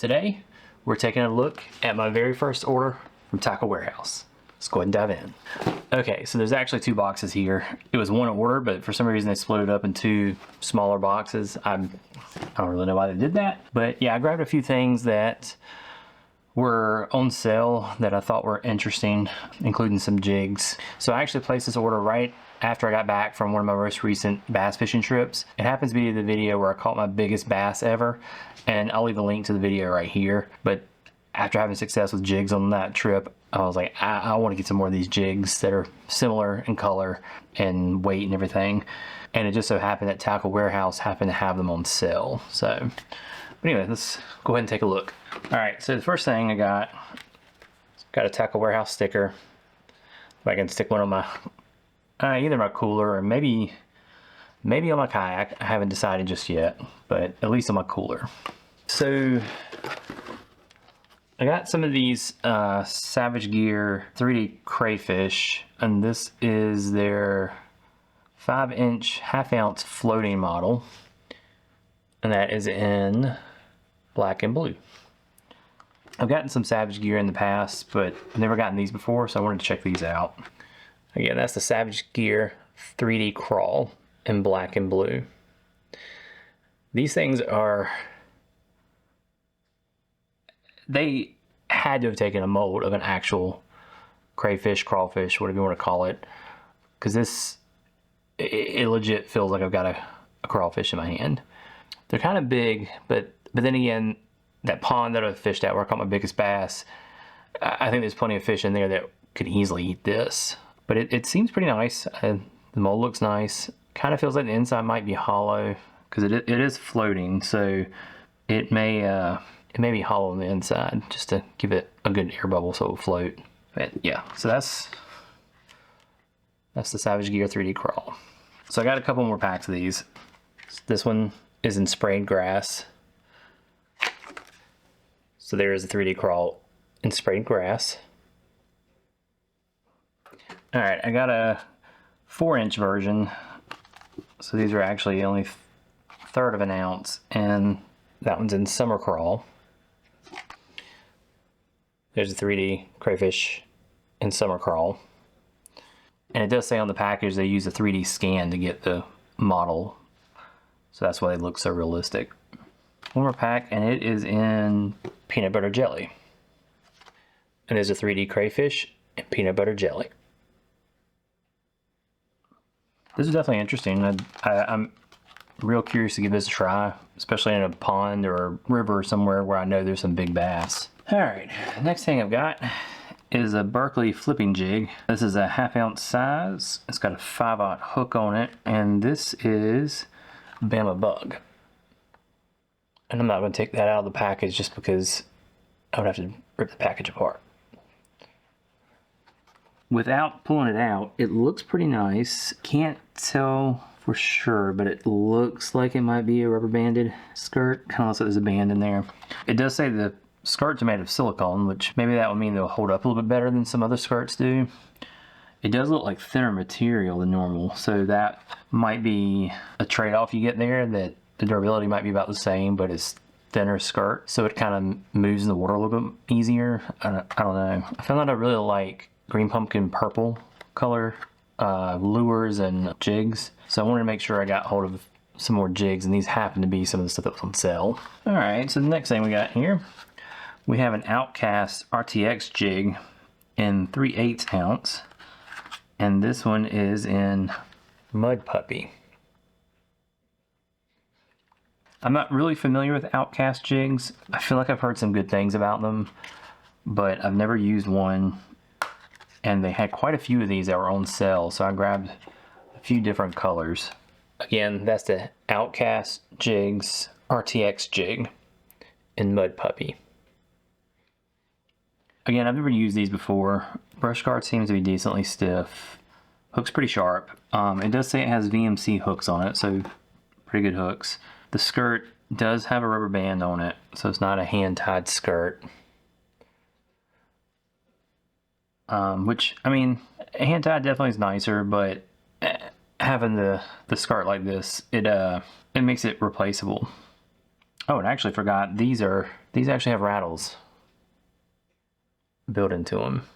Today, we're taking a look at my very first order from Tackle Warehouse. Let's go ahead and dive in. Okay, so there's actually two boxes here. It was one order, but for some reason they split it up in two smaller boxes. I don't really know why they did that. But yeah, I grabbed a few things that were on sale that I thought were interesting, including some jigs. So I actually placed this order right after I got back from one of my most recent bass fishing trips. It happens to be the video where I caught my biggest bass ever, and I'll leave a link to the video right here. But after having success with jigs on that trip, I was like, I want to get some more of these jigs that are similar in color and weight and everything. And it just so happened that Tackle Warehouse happened to have them on sale. So, but anyway, let's go ahead and take a look. All right, so the first thing I got a Tackle Warehouse sticker. If I can stick one on my either my cooler or maybe on my kayak. I haven't decided just yet, but at least on my cooler. So I got some of these Savage Gear 3D crayfish, and this is their 5-inch half-ounce floating model, and that is in black and blue. I've gotten some Savage Gear in the past, but I've never gotten these before, so I wanted to check these out. Again, that's the Savage Gear 3D Crawl in black and blue. These things are... They had to have taken a mold of an actual crayfish, crawfish, whatever you want to call it, because this, it legit feels like I've got a crawfish in my hand. They're kind of big, but then again, that pond that I fished at where I caught my biggest bass, I think there's plenty of fish in there that could easily eat this. But it seems pretty nice. The mold looks nice. Kind of feels like the inside might be hollow because it is floating, so it may be hollow on the inside just to give it a good air bubble so it'll float. But yeah, so that's the Savage Gear 3D Crawl. So I got a couple more packs of these. This one is in sprayed grass. So there is a 3D Crawl in sprayed grass. All right, I got a 4-inch version. So these are actually only 1/3 of an ounce, and that one's in summer crawl. There's a 3D crayfish in summer crawl. And it does say on the package they use a 3D scan to get the model. So that's why they look so realistic. One more pack, and it is in peanut butter jelly. And there's a 3D crayfish and peanut butter jelly. This is definitely interesting. I'm real curious to give this a try, especially in a pond or a river somewhere where I know there's some big bass. All right, next thing I've got is a Berkeley flipping jig. This is a 1/2 ounce size. It's got a 5/0 hook on it, and this is Bama Bug. And I'm not going to take that out of the package just because I would have to rip the package apart. Without pulling it out, it looks pretty nice. Can't tell for sure, but it looks like it might be a rubber banded skirt. Kind of looks like there's a band in there. It does say the skirts are made of silicone, which maybe that would mean they'll hold up a little bit better than some other skirts do. It does look like thinner material than normal, so that might be a trade-off you get there, that the durability might be about the same, but it's thinner skirt, so it kind of moves in the water a little bit easier. I don't know. I found that I really like green pumpkin purple color lures and jigs, so I wanted to make sure I got hold of some more jigs, and these happen to be some of the stuff that was on sale. All right, so the next thing we got here, we have an Outcast RTX jig in 3/8 ounce, and this one is in Mud Puppy. I'm not really familiar with Outcast jigs. I feel like I've heard some good things about them, but I've never used one. And they had quite a few of these that were on sale, so I grabbed a few different colors. Again, that's the Outcast Jigs RTX jig in Mud Puppy. Again, I've never used these before. Brush guard seems to be decently stiff. Hook's pretty sharp. It does say it has VMC hooks on it, so pretty good hooks. The skirt does have a rubber band on it, so it's not a hand-tied skirt. Which, I mean, hand-tied definitely is nicer, but having the skirt like this, it makes it replaceable. Oh, and I actually forgot, these actually have rattles built into them.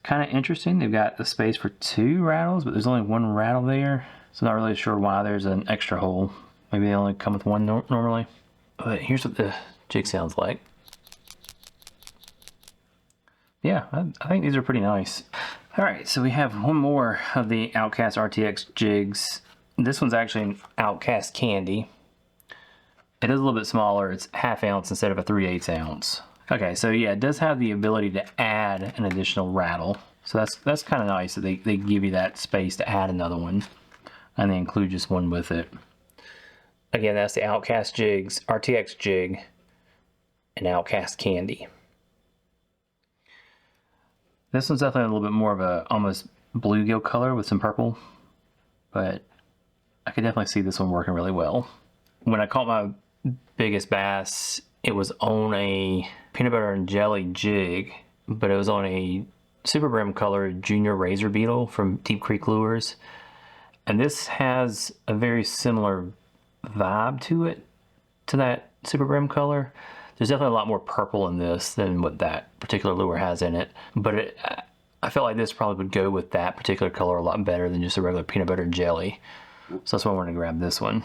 Kind of interesting, they've got the space for 2 rattles, but there's only 1 rattle there. So not really sure why there's an extra hole. Maybe they only come with 1 normally. But here's what the jig sounds like. Yeah, I think these are pretty nice. All right, so we have one more of the Outcast RTX jigs. This one's actually an Outcast Candy. It is a little bit smaller. It's 1/2 ounce instead of a 3/8 ounce. Okay, so yeah, it does have the ability to add an additional rattle. So that's kind of nice that they give you that space to add another one. And they include just one with it. Again, that's the Outcast jigs, RTX jig, and Outcast Candy. This one's definitely a little bit more of a almost bluegill color with some purple, but I could definitely see this one working really well. When I caught my biggest bass, it was on a peanut butter and jelly jig, but it was on a super brim colored junior razor beetle from Deep Creek Lures. And this has a very similar vibe to it, to that super brim color. There's definitely a lot more purple in this than what that particular lure has in it. But I felt like this probably would go with that particular color a lot better than just a regular peanut butter and jelly. So that's why I wanted to grab this one.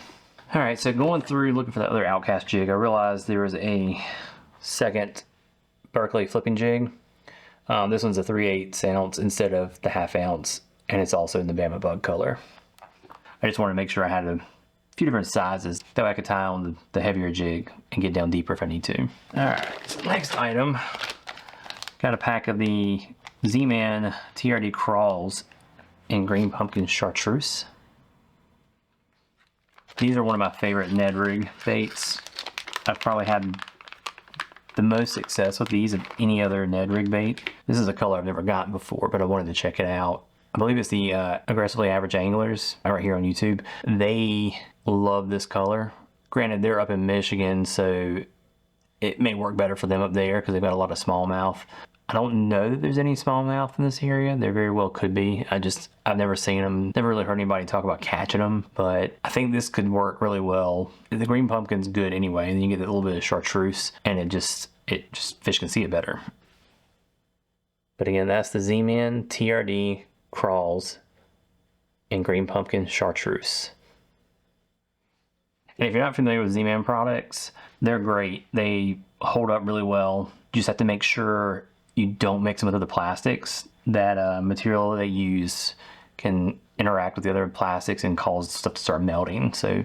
All right, so going through looking for that other Outcast jig, I realized there was a second Berkeley flipping jig. This one's a 3/8 ounce instead of the 1/2 ounce, and it's also in the Bama Bug color. I just wanted to make sure I had a few different sizes, that way I could tie on the heavier jig and get down deeper if I need to. All right, so next item, got a pack of the Z-Man TRD crawls in green pumpkin chartreuse. These are one of my favorite Ned rig baits. I've probably had the most success with these of any other Ned rig bait. This is a color I've never gotten before, but I wanted to check it out. I believe it's the Aggressively Average Anglers right here on YouTube. They love this color. Granted, they're up in Michigan, so it may work better for them up there because they've got a lot of smallmouth. I don't know that there's any smallmouth in this area. There very well could be. I've never seen them, never really heard anybody talk about catching them, but I think this could work really well. The green pumpkin's good anyway, and then you get a little bit of chartreuse, and it just fish can see it better. But again, that's the Z-Man TRD crawls in green pumpkin chartreuse. And if you're not familiar with Z-Man products, they're great. They hold up really well. You just have to make sure you don't mix them with other plastics. That material they use can interact with the other plastics and cause stuff to start melting. So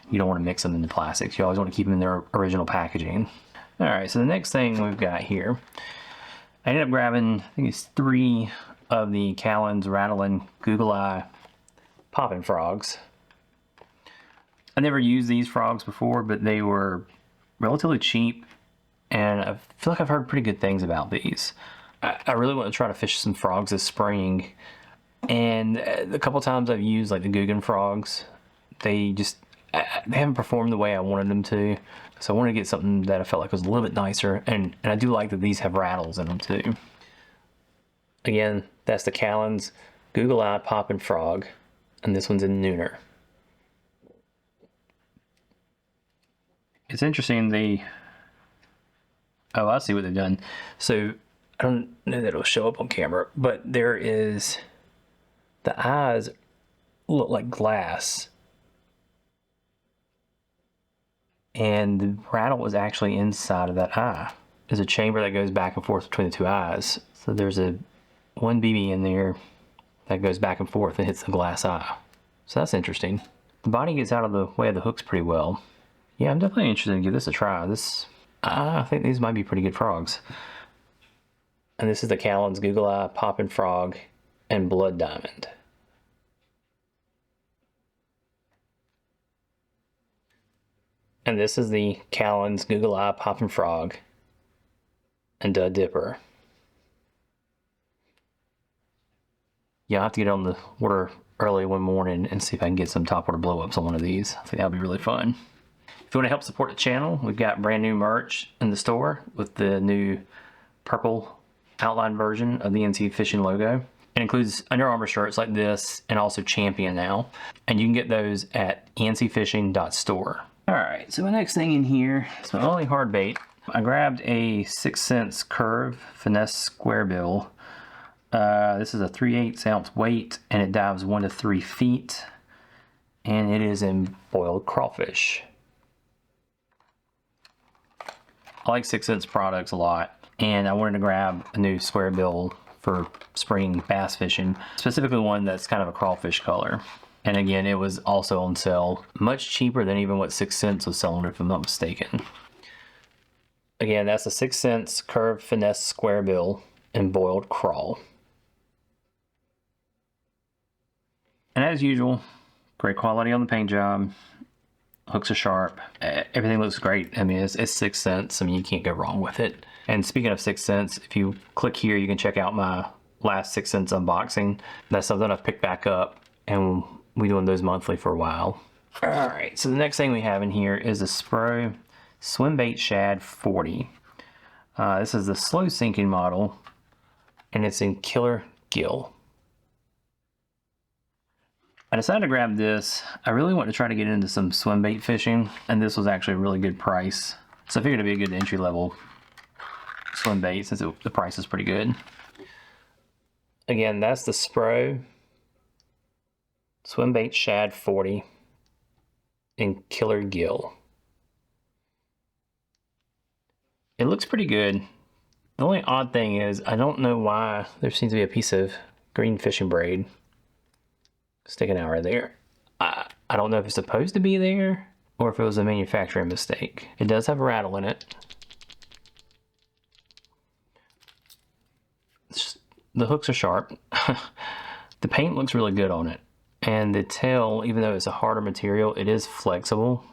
you don't want to mix them into plastics. You always want to keep them in their original packaging. All right, so the next thing we've got here, I ended up grabbing, I think it's 3 of the Kalin's Rattling Google Eye popping frogs. I never used these frogs before, but they were relatively cheap, and I feel like I've heard pretty good things about these. I really want to try to fish some frogs this spring, and the couple times I've used like the Guggen frogs, they haven't performed the way I wanted them to. So I wanted to get something that I felt like was a little bit nicer, and I do like that these have rattles in them too. Again, that's the Kalin's Google Eye Poppin' Frog, and this one's in Nooner. It's interesting, oh, I see what they've done. So, I don't know that it'll show up on camera, but there is, the eyes look like glass. And the rattle is actually inside of that eye. There's a chamber that goes back and forth between the 2 eyes. So there's one BB in there that goes back and forth and hits the glass eye. So that's interesting. The body gets out of the way of the hooks pretty well. Yeah, I'm definitely interested to give this a try. I think these might be pretty good frogs. And this is the Kalin's Google Eye Poppin' Frog and Blood Diamond. And this is the Kalin's Google Eye Poppin' Frog and Dud Dipper. Yeah, I'll have to get on the water early one morning and see if I can get some topwater blow-ups on one of these. I think that'll be really fun. If you want to help support the channel, we've got brand new merch in the store with the new purple outline version of the NC Fishing logo. It includes Under Armour shirts like this and also Champion now. And you can get those at ncfishing.store. All right, so my next thing in here is my only hard bait. I grabbed a 6 cents curve finesse square bill. This is a 3/8 ounce weight, and it dives 1 to 3 feet, and it is in boiled crawfish. I like 6 cents products a lot, and I wanted to grab a new square bill for spring bass fishing, specifically one that's kind of a crawfish color. And again, it was also on sale, much cheaper than even what 6 cents was selling, if I'm not mistaken. Again, that's a 6 cents curved finesse square bill and boiled crawl. And as usual, great quality on the paint job. Hooks are sharp. Everything looks great. I mean, it's 6 cents. I mean, you can't go wrong with it. And speaking of 6 cents, if you click here, you can check out my last 6 cents unboxing. That's something I've picked back up, and we're doing those monthly for a while. All right, so the next thing we have in here is a Spro Swimbait Shad 40. This is the slow sinking model, and it's in Killer Gill. I decided to grab this. I really want to try to get into some swim bait fishing, and this was actually a really good price. So I figured it'd be a good entry level swim bait since the price is pretty good. Again, that's the Spro Swim Bait Shad 40 in Killer Gill. It looks pretty good. The only odd thing is I don't know why there seems to be a piece of green fishing braid sticking out right there. I don't know if it's supposed to be there or if it was a manufacturing mistake. It does have a rattle in it. The hooks are sharp. The paint looks really good on it. And the tail, even though it's a harder material, it is flexible.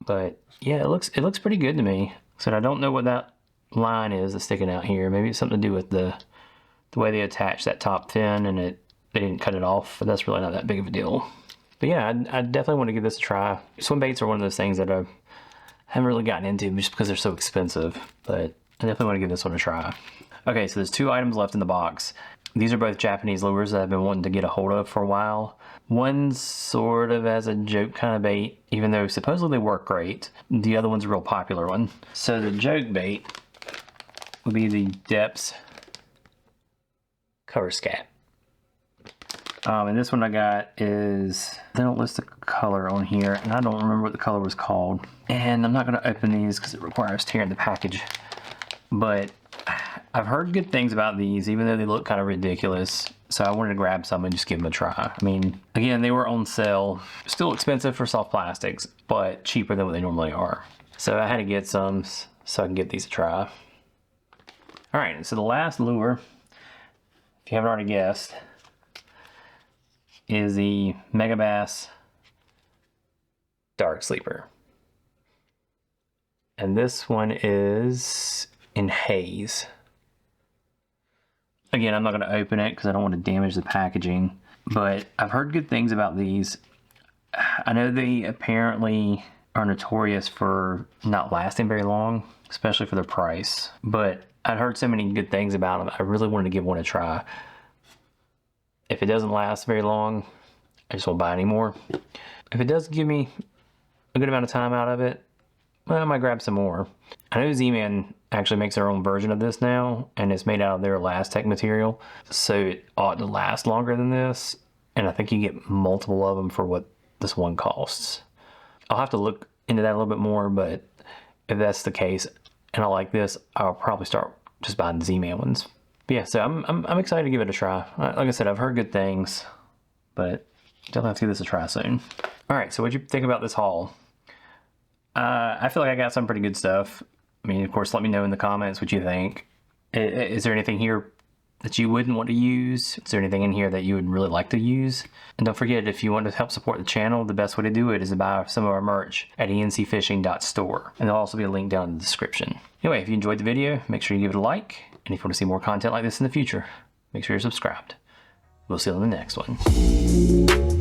But yeah, it looks pretty good to me. So I don't know what that line is that's sticking out here. Maybe it's something to do with the way they attach that top fin, and they didn't cut it off, but that's really not that big of a deal. But yeah, I definitely want to give this a try. Swim baits are one of those things that I haven't really gotten into just because they're so expensive, but I definitely want to give this one a try. Okay, so there's 2 items left in the box. These are both Japanese lures that I've been wanting to get a hold of for a while. One's sort of as a joke kind of bait, even though supposedly they work great. The other one's a real popular one. So the joke bait would be the Depths Cover Scat. And this one I got is, they don't list the color on here, and I don't remember what the color was called. And I'm not going to open these because it requires tearing the package. But I've heard good things about these, even though they look kind of ridiculous. So I wanted to grab some and just give them a try. I mean, again, they were on sale. Still expensive for soft plastics, but cheaper than what they normally are. So I had to get some so I can give these a try. All right, so the last lure, if you haven't already guessed, is the Megabass Dark Sleeper. And this one is in haze. Again, I'm not going to open it because I don't want to damage the packaging, but I've heard good things about these. I know they apparently are notorious for not lasting very long, especially for their price, but I'd heard so many good things about them. I really wanted to give one a try. If it doesn't last very long, I just won't buy any more. If it does give me a good amount of time out of it, well, I might grab some more. I know Z-Man actually makes their own version of this now, and it's made out of their Elastec material, so it ought to last longer than this, and I think you get multiple of them for what this one costs. I'll have to look into that a little bit more, but if that's the case, and I like this, I'll probably start just buying Z-Man ones. But yeah, so I'm excited to give it a try. Like I said, I've heard good things, but definitely have to give this a try soon. All right, so what'd you think about this haul? I feel like I got some pretty good stuff. I mean, of course, let me know in the comments what you think. Is there anything here that you wouldn't want to use? Is there anything in here that you would really like to use? And don't forget, if you want to help support the channel, the best way to do it is to buy some of our merch at encfishing.store. And there'll also be a link down in the description. Anyway, if you enjoyed the video, make sure you give it a like. And if you want to see more content like this in the future, make sure you're subscribed. We'll see you on the next one.